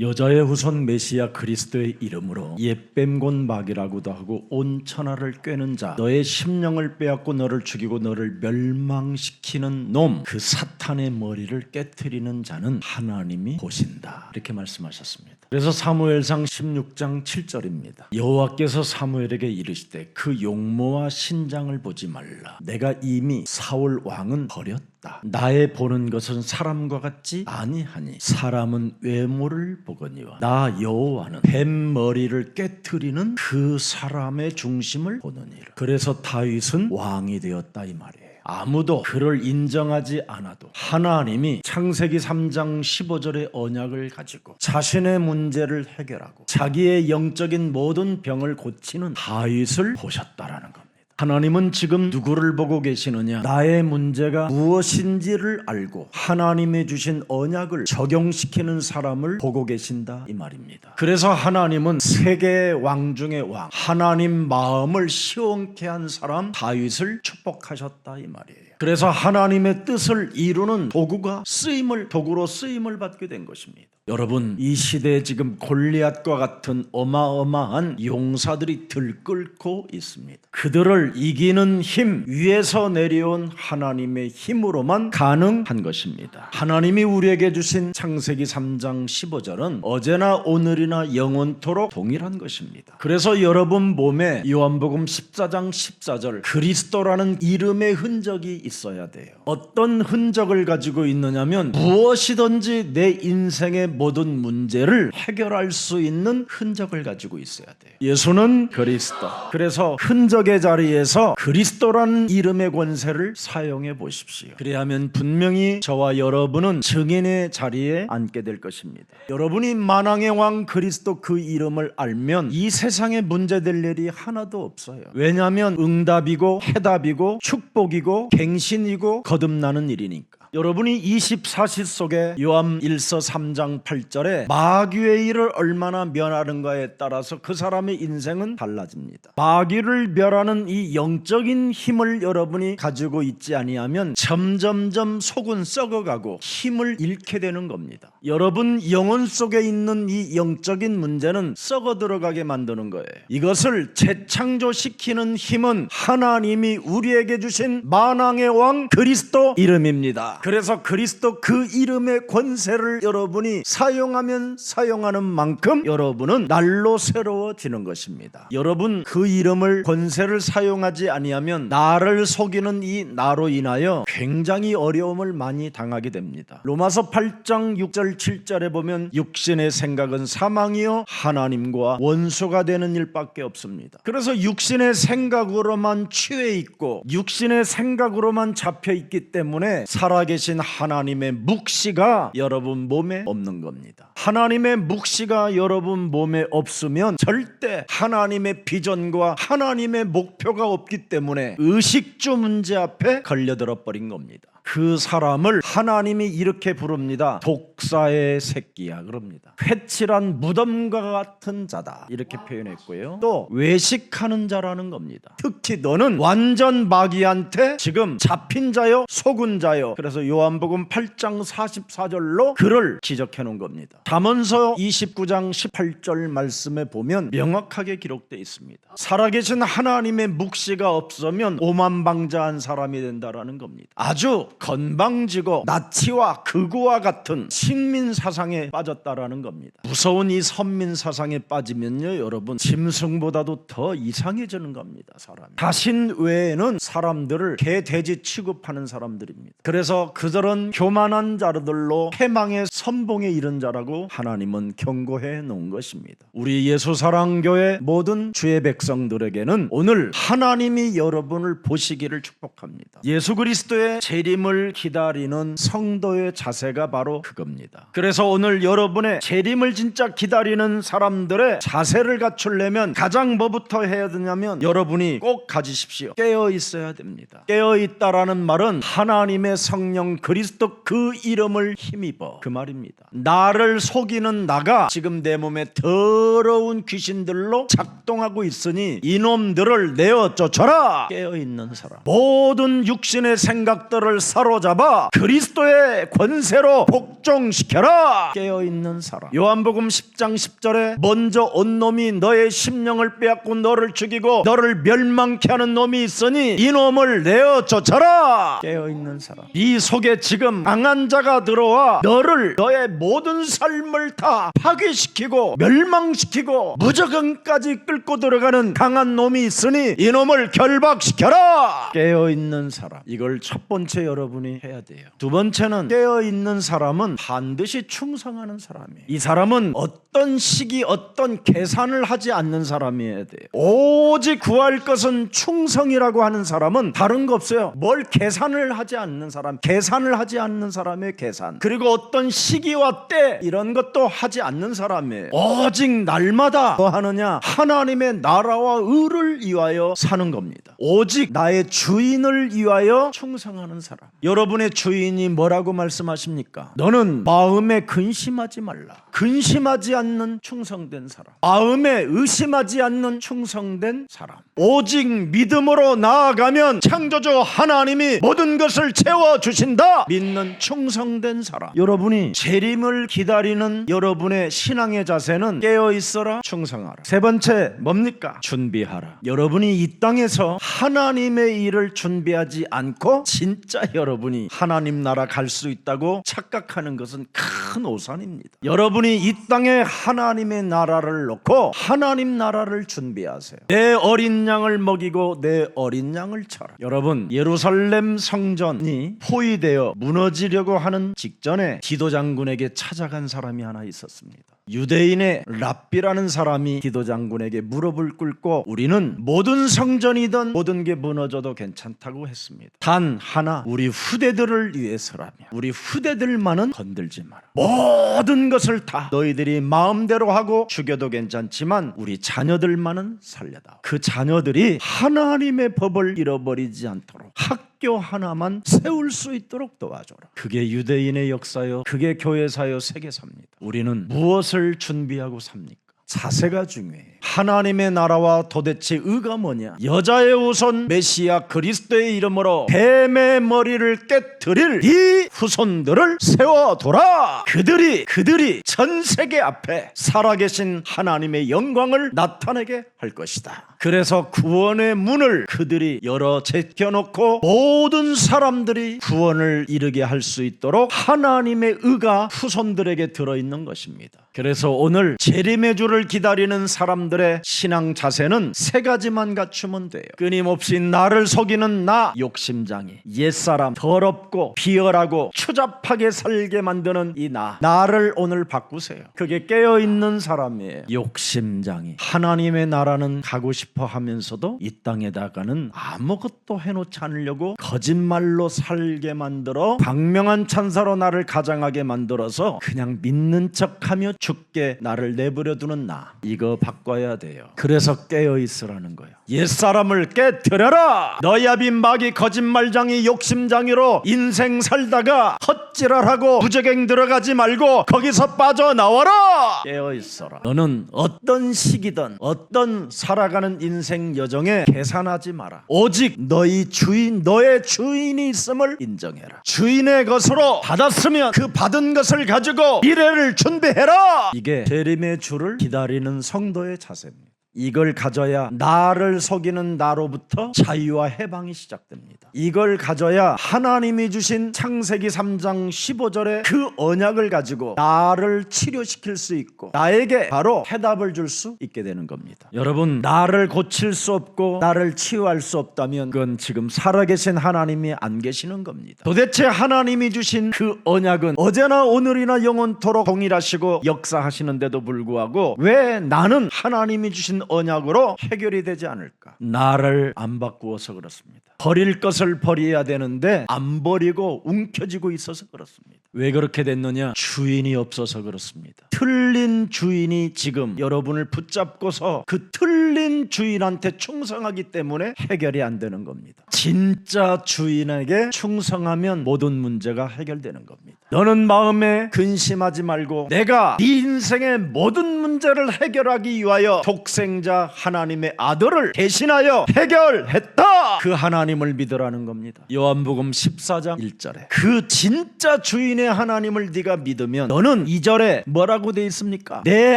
여자의 후손 메시아 그리스도의 이름으로 옛뱀곤막이라고도 하고 온 천하를 꿰는 자, 너의 심령을 빼앗고 너를 죽이고 너를 멸망시키는 놈, 그 사탄의 머리를 깨트리는 자는 하나님이 보신다, 이렇게 말씀하셨습니다. 그래서 사무엘상 16장 7절입니다. 여호와께서 사무엘에게 이르시되 그 용모와 신장을 보지 말라. 내가 이미 사울 왕은 버렸다. 나의 보는 것은 사람과 같지 아니하니 사람은 외모를 보거니와 나 여호와는 뱀 머리를 깨트리는 그 사람의 중심을 보느니라. 그래서 다윗은 왕이 되었다, 이 말이에요. 아무도 그를 인정하지 않아도 하나님이 창세기 3장 15절의 언약을 가지고 자신의 문제를 해결하고 자기의 영적인 모든 병을 고치는 다윗을 보셨다라는 겁니다. 하나님은 지금 누구를 보고 계시느냐? 나의 문제가 무엇인지를 알고 하나님이 주신 언약을 적용시키는 사람을 보고 계신다, 이 말입니다. 그래서 하나님은 세계의 왕 중의 왕, 하나님 마음을 시원케 한 사람 다윗을 축복하셨다, 이 말이에요. 그래서 하나님의 뜻을 이루는 도구로 쓰임을 받게 된 것입니다. 여러분, 이 시대에 지금 골리앗과 같은 어마어마한 용사들이 들끓고 있습니다. 그들을 이기는 힘, 위에서 내려온 하나님의 힘으로만 가능한 것입니다. 하나님이 우리에게 주신 창세기 3장 15절은 어제나 오늘이나 영원토록 동일한 것입니다. 그래서 여러분 몸에 요한복음 14장 14절 그리스도라는 이름의 흔적이 있어야 돼요. 어떤 흔적을 가지고 있느냐면 무엇이든지 내 인생의 모든 문제를 해결할 수 있는 흔적을 가지고 있어야 돼요. 예수는 그리스도. 그래서 흔적의 자리에서 그리스도라는 이름의 권세를 사용해 보십시오. 그래야면 분명히 저와 여러분은 증인의 자리에 앉게 될 것입니다. 여러분이 만왕의 왕 그리스도 그 이름을 알면 이 세상에 문제될 일이 하나도 없어요. 왜냐하면 응답이고 해답이고 축복이고 갱신이고 거듭나는 일이니까. 여러분이 24시 속에 요한 1서 3장 8절에 마귀의 일을 얼마나 멸하는가에 따라서 그 사람의 인생은 달라집니다. 마귀를 멸하는 이 영적인 힘을 여러분이 가지고 있지 아니하면 점점점 속은 썩어가고 힘을 잃게 되는 겁니다. 여러분 영혼 속에 있는 이 영적인 문제는 썩어 들어가게 만드는 거예요. 이것을 재창조시키는 힘은 하나님이 우리에게 주신 만왕의 왕 그리스도 이름입니다. 그래서 그리스도 그 이름의 권세를 여러분이 사용하면 사용하는 만큼 여러분은 날로 새로워지는 것입니다. 여러분 그 이름을 권세를 사용하지 아니하면 나를 속이는 이 나로 인하여 굉장히 어려움을 많이 당하게 됩니다. 로마서 8장 6절 7절에 보면 육신의 생각은 사망이요 하나님과 원수가 되는 일밖에 없습니다. 그래서 육신의 생각으로만 취해 있고 육신의 생각으로만 잡혀 있기 때문에 살아계신 하나님의 묵시가 여러분 몸에 없는 겁니다. 하나님의 묵시가 여러분 몸에 없으면 절대 하나님의 비전과 하나님의 목표가 없기 때문에 의식주 문제 앞에 걸려들어 버린 겁니다. 그 사람을 하나님이 이렇게 부릅니다. 독사의 새끼야 그럽니다. 회칠한 무덤과 같은 자다, 이렇게 표현했고요. 또 외식하는 자라는 겁니다. 특히 너는 완전 마귀한테 지금 잡힌 자요 속은 자요. 그래서 요한복음 8장 44절로 그를 지적해 놓은 겁니다. 잠언서 29장 18절 말씀에 보면 명확하게 기록되어 있습니다. 살아계신 하나님의 묵시가 없으면 오만방자한 사람이 된다라는 겁니다. 아주 건방지고 나치와 극우와 같은 식민 사상에 빠졌다라는 겁니다. 무서운 이 선민 사상에 빠지면요 여러분 짐승보다도 더 이상해지는 겁니다. 사람이 자신 외에는 사람들을 개 돼지 취급하는 사람들입니다. 그래서 그들은 교만한 자들로 패망의 선봉에 이른 자라고 하나님은 경고해 놓은 것입니다. 우리 예수사랑교회 모든 주의 백성들에게는 오늘 하나님이 여러분을 보시기를 축복합니다. 예수 그리스도의 재림을 기다리는 성도의 자세가 바로 그겁니다. 그래서 오늘 여러분의 재림을 진짜 기다리는 사람들의 자세를 갖추려면 가장 뭐부터 해야 되냐면 여러분이 꼭 가지십시오. 깨어 있어야 됩니다. 깨어 있다라는 말은 하나님의 성령 그리스도 그 이름을 힘입어, 그 말입니다. 나를 속이는 나가 지금 내 몸에 더러운 귀신들로 작동하고 있으니 이놈들을 내어 쫓아라. 깨어 있는 사람, 모든 육신의 생각들을 사로잡아 그리스도의 권세로 복종시켜라. 깨어있는 사람. 요한복음 10장 10절에 먼저 온 놈이 너의 심령을 빼앗고 너를 죽이고 너를 멸망케 하는 놈이 있으니 이 놈을 내어 쫓아라. 깨어있는 사람. 네 속에 지금 강한 자가 들어와 너를, 너의 모든 삶을 다 파괴시키고 멸망시키고 무적응까지 끌고 들어가는 강한 놈이 있으니 이 놈을 결박시켜라. 깨어있는 사람. 이걸 첫 번째 여러분이 해야 돼요. 두 번째는 깨어있는 사람은 반드시 충성하는 사람이에요. 이 사람은 어떤 시기 어떤 계산을 하지 않는 사람이어야 돼요. 오직 구할 것은 충성이라고 하는 사람은 다른 거 없어요. 뭘 계산을 하지 않는 사람, 계산을 하지 않는 사람의 계산, 그리고 어떤 시기와 때 이런 것도 하지 않는 사람이에요. 오직 날마다 뭐 하느냐? 하나님의 나라와 의를 위하여 사는 겁니다. 오직 나의 주인을 위하여 충성하는 사람. 여러분의 주인이 뭐라고 말씀하십니까? 너는 마음에 근심하지 말라. 근심하지 않는 충성된 사람, 마음에 의심하지 않는 충성된 사람, 오직 믿음으로 나아가면 창조주 하나님이 모든 것을 채워주신다 믿는 충성된 사람. 여러분이 재림을 기다리는 여러분의 신앙의 자세는 깨어있어라, 충성하라. 세 번째 뭡니까? 준비하라. 여러분이 이 땅에서 하나님의 일을 준비하지 않고 진짜 여러분이 하나님 나라 갈 수 있다고 착각하는 것은 큰 오산입니다. 여러분이 이 땅에 하나님의 나라를 놓고 하나님 나라를 준비하세요. 내 어린 양을 먹이고 내 어린 양을 쳐라. 여러분, 예루살렘 성전이 포위되어 무너지려고 하는 직전에 디도 장군에게 찾아간 사람이 하나 있었습니다. 유대인의 랍비라는 사람이 디도 장군에게 무릎을 꿇고 우리는 모든 성전이든 모든 게 무너져도 괜찮다고 했습니다. 단 하나, 우리 후대들을 위해서라면 우리 후대들만은 건들지 마라. 모든 것을 다 너희들이 마음대로 하고 죽여도 괜찮지만 우리 자녀들만은 살려다. 그 자녀들이 하나님의 법을 잃어버리지 않도록 학교 하나만 세울 수 있도록 도와줘라. 그게 유대인의 역사요, 그게 교회사요, 세계사입니다. 우리는 무엇을 준비하고 삽니까? 자세가 중요해요. 하나님의 나라와 도대체 의가 뭐냐? 여자의 후손 메시아 그리스도의 이름으로 뱀의 머리를 깨뜨릴 이 후손들을 세워둬라. 그들이 전 세계 앞에 살아계신 하나님의 영광을 나타내게 할 것이다. 그래서 구원의 문을 그들이 열어 제껴놓고 모든 사람들이 구원을 이루게 할 수 있도록 하나님의 의가 후손들에게 들어있는 것입니다. 그래서 오늘 재림의 주를 기다리는 사람들의 신앙 자세는 세 가지만 갖추면 돼요. 끊임없이 나를 속이는 나, 욕심장애, 옛사람, 더럽고 비열하고 추잡하게 살게 만드는 이 나를 오늘 바꾸세요. 그게 깨어있는 사람이에요. 욕심장애. 하나님의 나라는 가고 싶어 하면서도 이 땅에다가는 아무것도 해놓지 않으려고 거짓말로 살게 만들어 광명한 천사로 나를 가장하게 만들어서 그냥 믿는 척하며 죽게 나를 내버려두는 나, 이거 바꿔야 돼요. 그래서 깨어있으라는 거예요. 옛사람을 깨뜨려라. 너야비 마귀 거짓말장이 욕심장이로 인생 살다가 헛지랄하고 무적행 들어가지 말고 거기서 빠져나와라. 깨어있어라. 너는 어떤 시기든 어떤 살아가는 인생 여정에 계산하지 마라. 오직 너의 주인이 있음을 인정해라. 주인의 것으로 받았으면 그 받은 것을 가지고 미래를 준비해라. 이게 재림의 주를 기다리는 성도의 자세입니다. 이걸 가져야 나를 속이는 나로부터 자유와 해방이 시작됩니다. 이걸 가져야 하나님이 주신 창세기 3장 15절의 그 언약을 가지고 나를 치료시킬 수 있고 나에게 바로 해답을 줄 수 있게 되는 겁니다. 여러분, 나를 고칠 수 없고 나를 치유할 수 없다면 그건 지금 살아계신 하나님이 안 계시는 겁니다. 도대체 하나님이 주신 그 언약은 어제나 오늘이나 영원토록 동일하시고 역사하시는데도 불구하고 왜 나는 하나님이 주신 언약으로 해결이 되지 않을까? 나를 안 바꾸어서 그렇습니다. 버릴 것을 버려야 되는데 안 버리고 움켜쥐고 있어서 그렇습니다. 왜 그렇게 됐느냐? 주인이 없어서 그렇습니다. 틀린 주인이 지금 여러분을 붙잡고서 그 틀린 주인한테 충성하기 때문에 해결이 안 되는 겁니다. 진짜 주인에게 충성하면 모든 문제가 해결되는 겁니다. 너는 마음에 근심하지 말고 내가 네 인생의 모든 문제를 해결하기 위하여 독생자 하나님의 아들을 대신하여 해결했다. 그 하나님을 믿으라는 겁니다. 요한복음 14장 1절에 그 진짜 주인의 하나님을 네가 믿으면 너는 2절에 뭐라고 돼 있습니까? 내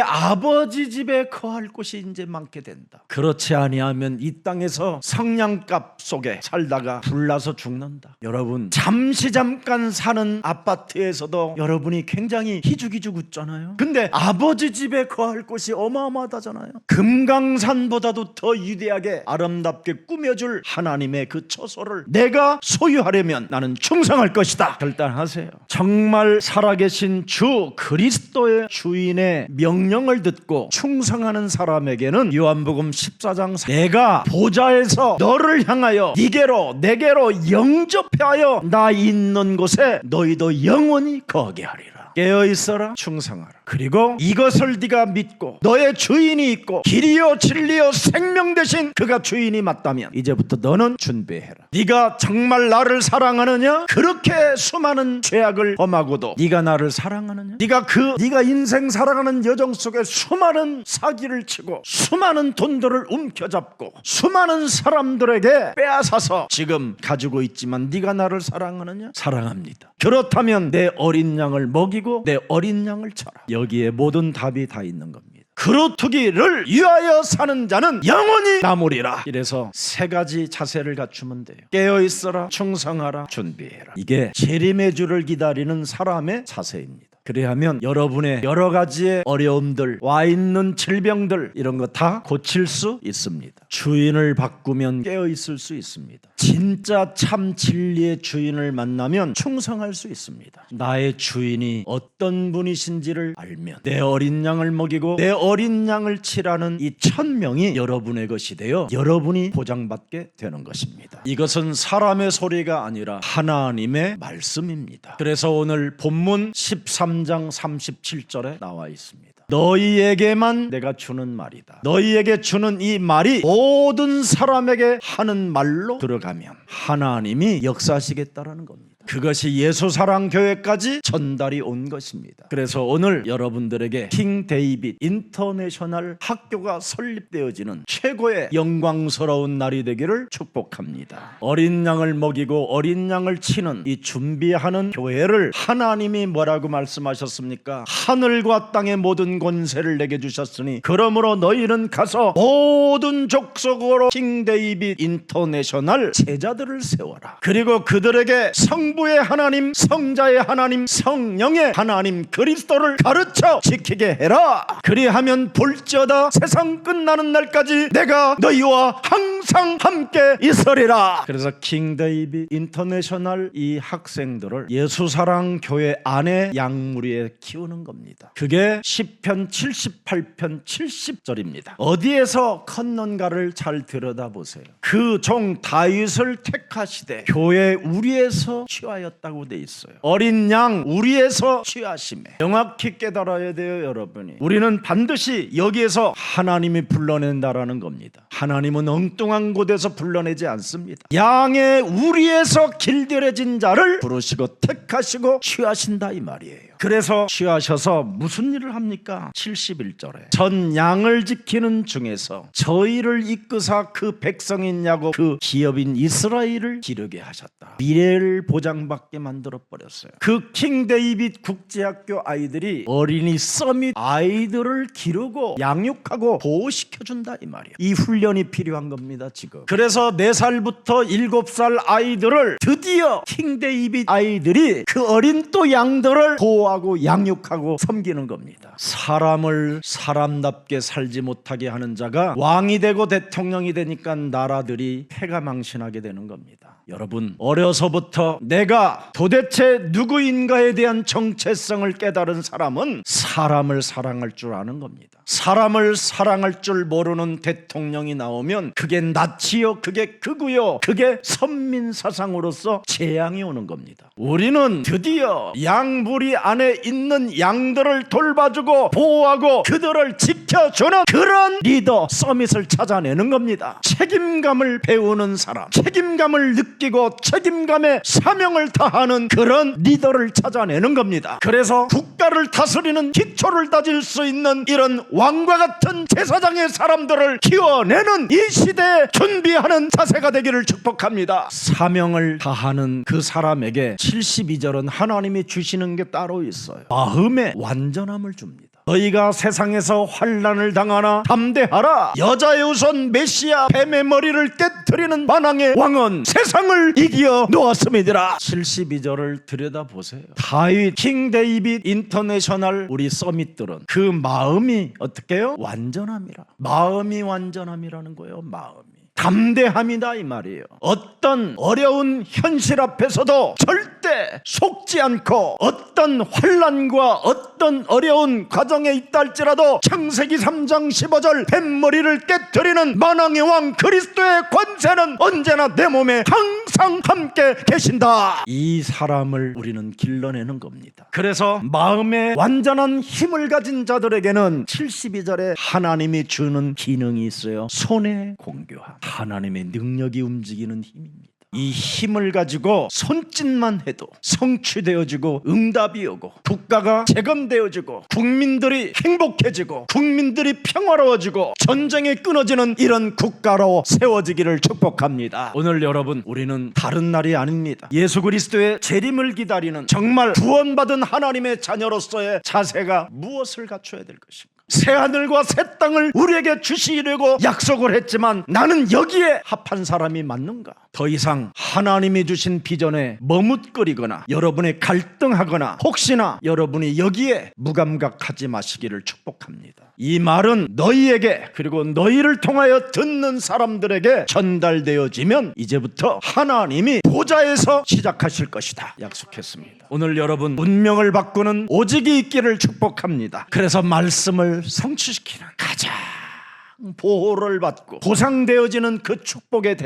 아버지 집에 거할 곳이 이제 많게 된다. 그렇지 아니하면 이 땅에서 성냥갑 속에 살다가 불나서 죽는다. 여러분, 잠깐 사는 아파트에서도 여러분이 굉장히 희죽희죽 웃잖아요. 근데 아버지 집에 거할 곳이 어마어마하다잖아요. 금강산보다도 더 위대하게 아름답게 꾸며줄 하나님의 그 처소를 내가 소유하려면 나는 충성할 것이다. 결단하세요. 정말 살아계신 주 그리스도의 주인의 명령을 듣고 충성하는 사람에게는 요한복음 14장 내가 보좌에서 너를 향하여 내게로 영접하여 나 있는 곳에 너희도 영원히 거하게 하리라. 깨어있어라, 충성하라. 그리고 이것을 네가 믿고 너의 주인이 있고 길이요 진리요 생명 대신 그가 주인이 맞다면 이제부터 너는 준비해라. 네가 정말 나를 사랑하느냐? 그렇게 수많은 죄악을 범하고도 네가 나를 사랑하느냐? 네가 인생 살아가는 여정 속에 수많은 사기를 치고 수많은 돈들을 움켜잡고 수많은 사람들에게 빼앗아서 지금 가지고 있지만 네가 나를 사랑하느냐? 사랑합니다. 그렇다면 내 어린 양을 먹이고 내 어린 양을 쳐라. 여기에 모든 답이 다 있는 겁니다. 그루터기를 위하여 사는 자는 영원히 남으리라. 이래서 세 가지 자세를 갖추면 돼요. 깨어있어라, 충성하라, 준비해라. 이게 재림의 주를 기다리는 사람의 자세입니다. 그래야면 여러분의 여러 가지의 어려움들, 와 있는 질병들 이런 거 다 고칠 수 있습니다. 주인을 바꾸면 깨어있을 수 있습니다. 진짜 참 진리의 주인을 만나면 충성할 수 있습니다. 나의 주인이 어떤 분이신지를 알면 내 어린 양을 먹이고 내 어린 양을 치라는 이 천명이 여러분의 것이 되어 여러분이 보장받게 되는 것입니다. 이것은 사람의 소리가 아니라 하나님의 말씀입니다. 그래서 오늘 본문 13장 37절에 나와 있습니다. 너희에게만 내가 주는 말이다. 너희에게 주는 이 말이 모든 사람에게 하는 말로 들어가면 하나님이 역사하시겠다라는 겁니다. 그것이 예수사랑교회까지 전달이 온 것입니다. 그래서 오늘 여러분들에게 킹 데이빗 인터내셔널 학교가 설립되어지는 최고의 영광스러운 날이 되기를 축복합니다. 어린 양을 먹이고 어린 양을 치는 이 준비하는 교회를 하나님이 뭐라고 말씀하셨습니까? 하늘과 땅의 모든 권세를 내게 주셨으니 그러므로 너희는 가서 모든 족속으로 킹 데이빗 인터내셔널 제자들을 세워라. 그리고 그들에게 성부의 하나님, 성자의 하나님, 성령의 하나님 그리스도를 가르쳐 지키게 해라. 그리하면 볼지어다 세상 끝나는 날까지 내가 너희와 항상 함께 있으리라. 그래서 킹 데이빗 인터내셔널 이 학생들을 예수사랑 교회 안에 양무리에 키우는 겁니다. 그게 시편 78편 70절입니다. 어디에서 컸는가를 잘 들여다보세요. 그 종 다윗을 택하시되 교회 우리에서 취하였다고 돼 있어요. 어린 양 우리에서 취하심에 명확히 깨달아야 돼요. 여러분이 우리는 반드시 여기에서 하나님이 불러낸다라는 겁니다. 하나님은 엉뚱한 곳에서 불러내지 않습니다. 양의 우리에서 길들여진 자를 부르시고 택하시고 취하신다 이 말이에요. 그래서 취하셔서 무슨 일을 합니까? 71절에 전 양을 지키는 중에서 저희를 이끄사 그 백성인 야곱 그 기업인 이스라엘을 기르게 하셨다. 미래를 보장받게 만들어버렸어요. 그 킹 데이빗 국제학교 아이들이 어린이 서밋 아이들을 기르고 양육하고 보호시켜준다 이 말이에요. 이 훈련이 필요한 겁니다 지금. 그래서 4살부터 7살 아이들을 드디어 킹 데이빗 아이들이 그 어린 또 양들을 보호하고 양육하고 섬기는 겁니다. 사람을 사람답게 살지 못하게 하는 자가 왕이 되고 대통령이 되니까 나라들이 패가망신하게 되는 겁니다. 여러분 어려서부터 내가 도대체 누구인가에 대한 정체성을 깨달은 사람은 사람을 사랑할 줄 아는 겁니다. 사람을 사랑할 줄 모르는 대통령이 나오면 그게 낯이요 그게 극우요 그게 선민사상으로서 재앙이 오는 겁니다. 우리는 드디어 양무리 안에 안에 있는 양들을 돌봐주고 보호하고 그들을 지켜주는 그런 리더 서밋을 찾아내는 겁니다. 책임감을 배우는 사람, 책임감을 느끼고 책임감의 사명을 다하는 그런 리더를 찾아내는 겁니다. 그래서 국가를 다스리는 기초를 다질 수 있는 이런 왕과 같은 제사장의 사람들을 키워내는 이 시대에 준비하는 자세가 되기를 축복합니다. 사명을 다하는 그 사람에게 72절은 하나님이 주시는 게 따로 있어요. 마음의 완전함을 줍니다. 너희가 세상에서 환난을 당하나 담대하라. 여자의 우선 메시아 뱀의 머리를 깨뜨리는 만왕의 왕은 세상을 이겨 놓았음이니라. 72절을 들여다보세요. 다윗, 킹 데이빗 인터내셔널 우리 서밋들은 그 마음이 어떻게 해요? 완전함이라. 마음이 완전함이라는 거예요. 마음이 담대함이다 이 말이에요. 어떤 어려운 현실 앞에서도 절대 속지 않고 어떤 환난과 어떤 어려운 과정에 있다 할지라도 창세기 3장 15절 뱀머리를 깨뜨리는 만왕의 왕 그리스도의 권세는 언제나 내 몸에 항상 함께 계신다. 이 사람을 우리는 길러내는 겁니다. 그래서 마음에 완전한 힘을 가진 자들에게는 72절에 하나님이 주는 기능이 있어요. 손의 공교함. 하나님의 능력이 움직이는 힘입니다. 이 힘을 가지고 손짓만 해도 성취되어지고 응답이 오고 국가가 재건되어지고 국민들이 행복해지고 국민들이 평화로워지고 전쟁이 끊어지는 이런 국가로 세워지기를 축복합니다. 오늘 여러분, 우리는 다른 날이 아닙니다. 예수 그리스도의 재림을 기다리는 정말 구원받은 하나님의 자녀로서의 자세가 무엇을 갖춰야 될 것인가? 새하늘과 새 땅을 우리에게 주시려고 약속을 했지만 나는 여기에 합한 사람이 맞는가? 더 이상 하나님이 주신 비전에 머뭇거리거나 여러분이 갈등하거나 혹시나 여러분이 여기에 무감각하지 마시기를 축복합니다. 이 말은 너희에게 그리고 너희를 통하여 듣는 사람들에게 전달되어지면 이제부터 하나님이 보좌에서 시작하실 것이다 약속했습니다. 오늘 여러분, 운명을 바꾸는 오직이 있기를 축복합니다. 그래서 말씀을 성취시키는 가장 보호를 받고 보상되어지는 그 축복의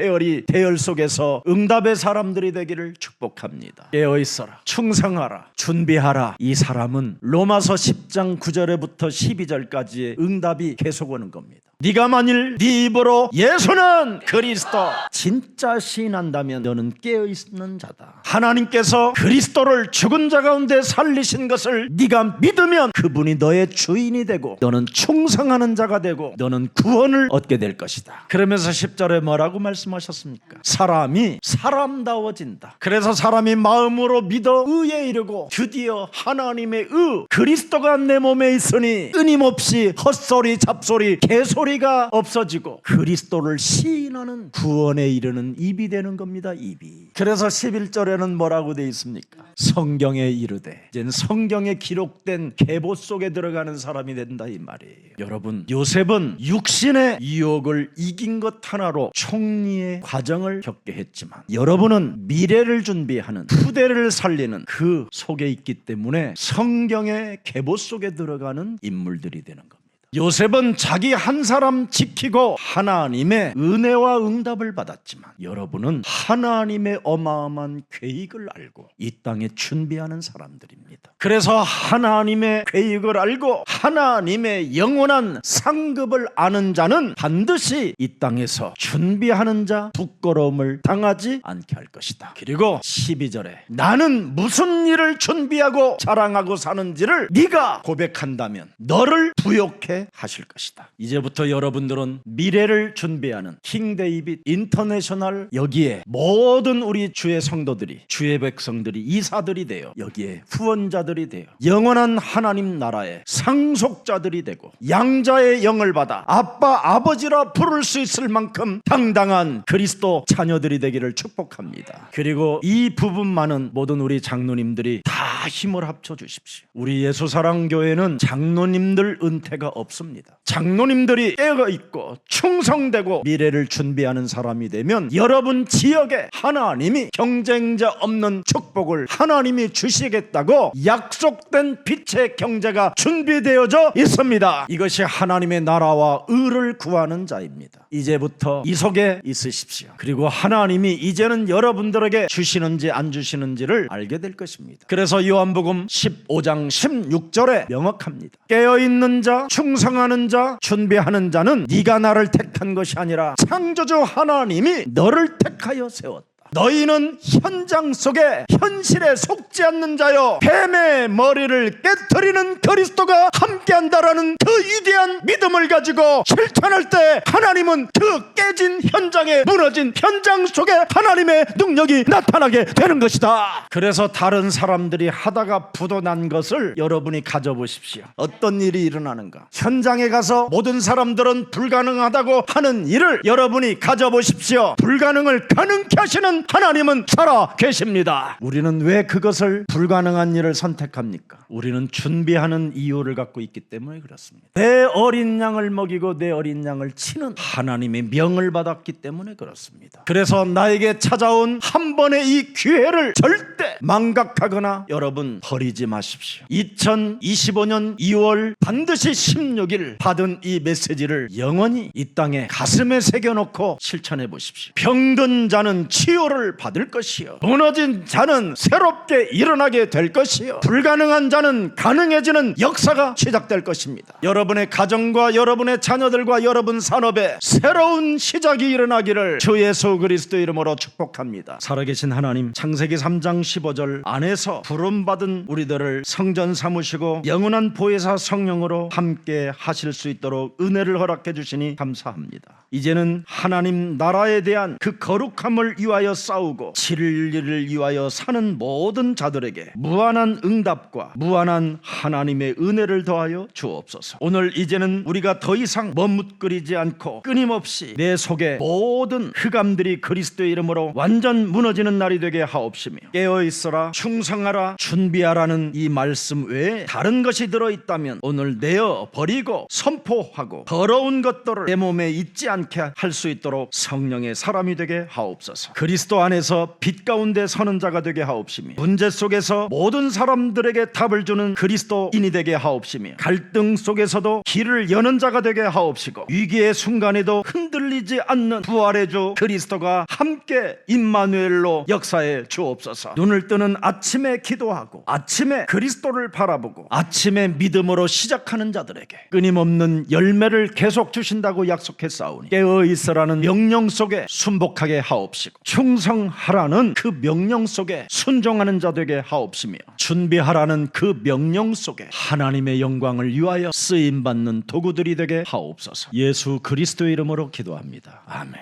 대열 속에서 응답의 사람들이 되기를 축복합니다. 깨어있어라, 충성하라, 준비하라. 이 사람은 로마서 10장 9절부터 12절까지의 응답이 계속 오는 겁니다. 네가 만일 네 입으로 예수는 그리스도 진짜 시인한다면 너는 깨어있는 자다. 하나님께서 그리스도를 죽은 자 가운데 살리신 것을 네가 믿으면 그분이 너의 주인이 되고 너는 충성하는 자가 되고 너는 구원을 얻게 될 것이다. 그러면서 10절에 뭐라고 말씀하셨습니까? 사람이 사람다워진다. 그래서 사람이 마음으로 믿어 의에 이르고 드디어 하나님의 그리스도가 내 몸에 있으니 끊임없이 헛소리 잡소리 개소리가 없어지고 그리스도를 시인하는 구원에 이르는 입이 되는 겁니다. 입이. 그래서 11절에는 뭐라고 되어 있습니까? 성경에 이르되, 이제는 성경에 기록된 계보 속에 들어가는 사람이 된다 이 말이에요. 여러분, 요셉은 육신의 유혹을 이긴 것 하나로 총리의 과정을 겪게 했지만 여러분은 미래를 준비하는 후대를 살리는 그 속에 있기 때문에 성경의 계보 속에 들어가는 인물들이 되는 겁니다. 요셉은 자기 한 사람 지키고 하나님의 은혜와 응답을 받았지만 여러분은 하나님의 어마어마한 계획을 알고 이 땅에 준비하는 사람들입니다. 그래서 하나님의 계획을 알고 하나님의 영원한 상급을 아는 자는 반드시 이 땅에서 준비하는 자 부끄러움을 당하지 않게 할 것이다. 그리고 12절에 나는 무슨 일을 준비하고 자랑하고 사는지를 네가 고백한다면 너를 부욕해 하실 것이다. 이제부터 여러분들은 미래를 준비하는 킹 데이빗 인터내셔널 여기에 모든 우리 주의 성도들이, 주의 백성들이, 이사들이 되어 여기에 후원자들이 되어 영원한 하나님 나라의 상속자들이 되고 양자의 영을 받아 아빠 아버지라 부를 수 있을 만큼 당당한 그리스도 자녀들이 되기를 축복합니다. 그리고 이 부분만은 모든 우리 장로님들이 다 힘을 합쳐 주십시오. 우리 예수사랑교회는 장로님들 은퇴가 없습니다. 없습니다. 장로님들이 깨어 있고 충성되고 미래를 준비하는 사람이 되면 여러분 지역에 하나님이 경쟁자 없는 축복을 하나님이 주시겠다고 약속된 빛의 경제가 준비되어져 있습니다. 이것이 하나님의 나라와 의를 구하는 자입니다. 이제부터 이 속에 있으십시오. 그리고 하나님이 이제는 여러분들에게 주시는지 안 주시는지를 알게 될 것입니다. 그래서 요한복음 15장 16절에 명확합니다. 깨어있는 자, 충성하는 자, 준비하는 자는 네가 나를 택한 것이 아니라 창조주 하나님이 너를 택하여 세웠다. 너희는 현장 속에 현실에 속지 않는 자여 뱀의 머리를 깨트리는 그리스도가 함께한다라는 그 위대한 믿음을 가지고 실천할 때 하나님은 그 깨진 현장에 무너진 현장 속에 하나님의 능력이 나타나게 되는 것이다. 그래서 다른 사람들이 하다가 부도난 것을 여러분이 가져보십시오. 어떤 일이 일어나는가? 현장에 가서 모든 사람들은 불가능하다고 하는 일을 여러분이 가져보십시오. 불가능을 가능케 하시는 하나님은 살아 계십니다. 우리는 왜 그것을 불가능한 일을 선택합니까? 우리는 준비하는 이유를 갖고 있기 때문에 그렇습니다. 내 어린 양을 먹이고 내 어린 양을 치는 하나님의 명을 받았기 때문에 그렇습니다. 그래서 나에게 찾아온 한 번의 이 기회를 절대 망각하거나 여러분 버리지 마십시오. 2025년 2월 반드시 16일 받은 이 메시지를 영원히 이 땅에 가슴에 새겨놓고 실천해 보십시오. 병든 자는 치유를 받을 것이요, 무너진 자는 새롭게 일어나게 될 것이요, 불가능한 자는 가능해지는 역사가 시작될 것입니다. 여러분의 가정과 여러분의 자녀들과 여러분 산업에 새로운 시작이 일어나기를 주 예수 그리스도 이름으로 축복합니다. 살아계신 하나님, 창세기 3장 15절 안에서 부름받은 우리들을 성전 삼으시고 영원한 보혜사 성령으로 함께 하실 수 있도록 은혜를 허락해 주시니 감사합니다. 이제는 하나님 나라에 대한 그 거룩함을 위하여 싸우고 진리를 위하여 사는 모든 자들에게 무한한 응답과 무한한 하나님의 은혜를 더하여 주옵소서. 오늘 이제는 우리가 더 이상 머뭇거리지 않고 끊임없이 내 속에 모든 흑암들이 그리스도의 이름으로 완전 무너지는 날이 되게 하옵시며, 깨어있어라, 충성하라, 준비하라는 이 말씀 외에 다른 것이 들어있다면 오늘 내어 버리고 선포하고 더러운 것들을 내 몸에 있지 않게 할 수 있도록 성령의 사람이 되게 하옵소서. 그리스도 안에서 빛 가운데 서는 자가 되게 하옵시며, 문제 속에서 모든 사람들에게 답을 주는 그리스도인이 되게 하옵시며, 갈등 속에서도 길을 여는 자가 되게 하옵시고, 위기의 순간에도 흔들리지 않는 부활의 주 그리스도가 함께 임마누엘로 역사해 주옵소서. 눈을 뜨는 아침에 기도하고 아침에 그리스도를 바라보고 아침에 믿음으로 시작하는 자들에게 끊임없는 열매를 계속 주신다고 약속했사오니, 깨어있으라는 명령 속에 순복하게 하옵시고, 충성하라는 그 명령 속에 순종하는 자 되게 하옵시며, 준비하라는 그 명령 속에 하나님의 영광을 위하여 쓰임받는 도구들이 되게 하옵소서. 예수 그리스도의 이름으로 기도합니다. 아멘.